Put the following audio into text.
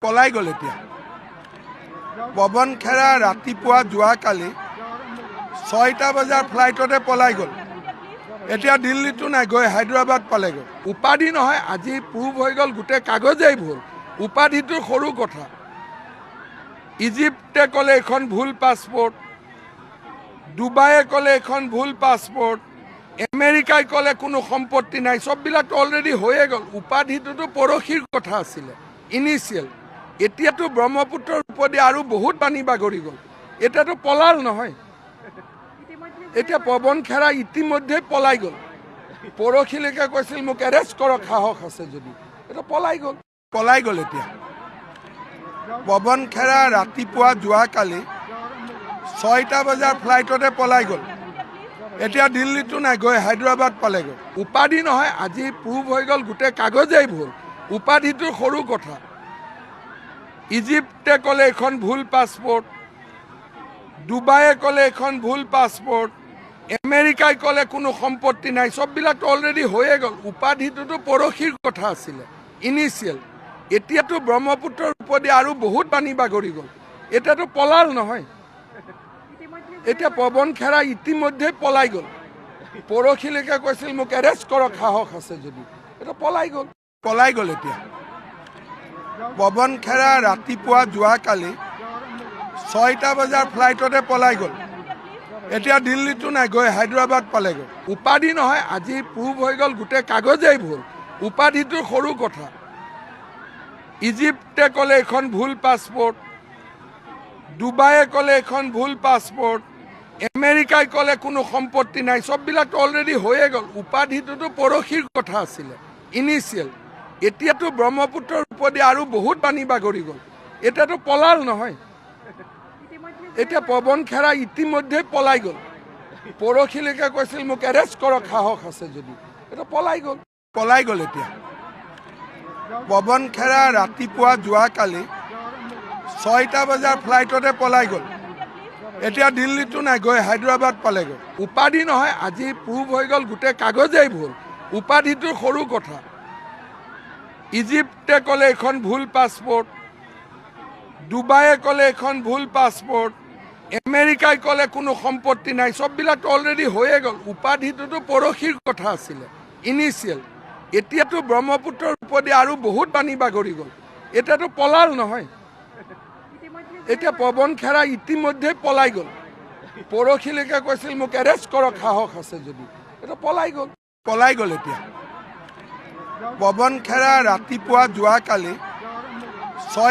পলাই গ'ল এতিয়া পৱন খেৰা ৰাতিপুৱা যোৱাকালি 6টা বজাৰ ফ্লাইটতে পলাই গ'ল এতিয়া দিল্লীতো নাই গৈ হায়দৰাবাদ পালেগৈ উপাধি নহয় আজি প্ৰুভ হৈ গ'ল গোটেই কাগজেই ভুল উপাধিটো সৰু কথা ইজিপ্তে ক'লে এখন ভুল পাছপোৰ্ট ডুবাইয়ে ক'লে এখন ভুল পাছপোৰ্ট আমেৰিকাই ক'লে কোনো সম্পত্তি নাই সববিলাক অলৰেডি হৈয়ে গ'ল উপাধিটোতো পৰখীৰ কথা আছিলে ইনিচিয়েল এতিয়াতো ব্ৰহ্মপুত্ৰৰ ওপৰেদি আৰু বহুত পানী বাগৰি গ'ল এতিয়াতো পলাল নহয় এতিয়া পৱন খেৰা ইতিমধ্যে পলাই গ'ল পৰখিলৈকে কৈছিল মোক এৰেষ্ট কৰক সাহস আছে যদি এটা পলাই গ'ল এতিয়া পৱন খেৰা ৰাতিপুৱা যোৱাকালি 6টা বজাৰ ফ্লাইটতে পলাই গ'ল এতিয়া দিল্লীতো নাই গৈ হায়দৰাবাদ পালেগৈ উপাধি নহয় আজি প্ৰুভ হৈ গ'ল গোটেই কাগজেই ভুল উপাধিটো সৰু কথা ইজিপ্তে ক'লে এখন ভুল পাছপোৰ্ট ডুবাইয়ে ক'লে এখন ভুল পাছপোৰ্ট আমেৰিকাই ক'লে কোনো সম্পত্তি নাই সববিলাক অলৰেডি হৈয়ে গ'ল উপাধিটোতো পৰখীৰ কথা আছিলে ইনিচিয়েল এতিয়াতো ব্ৰহ্মপুত্ৰৰ ওপৰেদি আৰু বহুত পানী বাগৰি গ'ল এতিয়াতো পলাল নহয় এতিয়া পৱন খেৰা ইতিমধ্যে পলাই গ'ল পৰখিলৈকে কৈছিল মোক এৰেষ্ট কৰক সাহস আছে যদি এটা পলাই গ'ল এতিয়া পৱন খেৰা ৰাতিপুৱা যোৱাকালি 6টা বজাৰ ফ্লাইটতে পলাই গ'ল এতিয়া দিল্লীতো নাই গৈ হায়দৰাবাদ পালেগৈ উপাধি নহয় আজি প্ৰুভ হৈ গ'ল গোটেই কাগজেই ভুল উপাধিটো সৰু কথা ইজিপ্তে ক'লে এখন ভুল পাছপোৰ্ট ডুবাইয়ে ক'লে এখন ভুল পাছপোৰ্ট আমেৰিকাই ক'লে কোনো সম্পত্তি নাই সববিলাক অলৰেডি হৈয়ে গ'ল উপাধিটোতো পৰখীৰ কথা আছিলে ইনিচিয়েল এতিয়াতো ব্ৰহ্মপুত্ৰৰ ওপৰেদি আৰু বহুত পানী বাগৰি গ'ল এতিয়াতো পলাল নহয় এতিয়া পৱন খেৰা ইতিমধ্যে পলাই গ'ল পৰখিলৈকে কৈছিল মোক এৰেষ্ট কৰক সাহস আছে যদি এটা পলাই গ'ল এতিয়া পৱন খেৰা ৰাতিপুৱা যোৱাকালি 6টা বজাৰ ফ্লাইটতে পলাই গ'ল এতিয়া দিল্লীতো নাই গৈ হায়দৰাবাদ পালেগৈ উপাধি নহয় আজি প্ৰুভ হৈ গ'ল গোটেই কাগজেই ভুল উপাধিটো সৰু কথা ইজিপ্তে ক'লে এখন ভুল পাছপোৰ্ট ডুবাইয়ে ক'লে এখন ভুল পাছপোৰ্ট আমেৰিকাই ক'লে কোনো সম্পত্তি নাই সববিলাক অলৰেডি হৈয়ে গ'ল উপাধিটোতো পৰখীৰ কথা আছিলে ইনিচিয়েল এতিয়াতো ব্ৰহ্মপুত্ৰৰ ওপৰেদি আৰু বহুত পানী বাগৰি গ'ল এতিয়াতো পলাল নহয় এতিয়া পৱন খেৰা ইতিমধ্যে পলাই গ'ল পৰখিলৈকে কৈছিল মোক এৰেষ্ট কৰক সাহস আছে যদি এটা পলাই গ'ল এতিয়া পৱন খেৰা ৰাতিপুৱা যোৱাকালি 6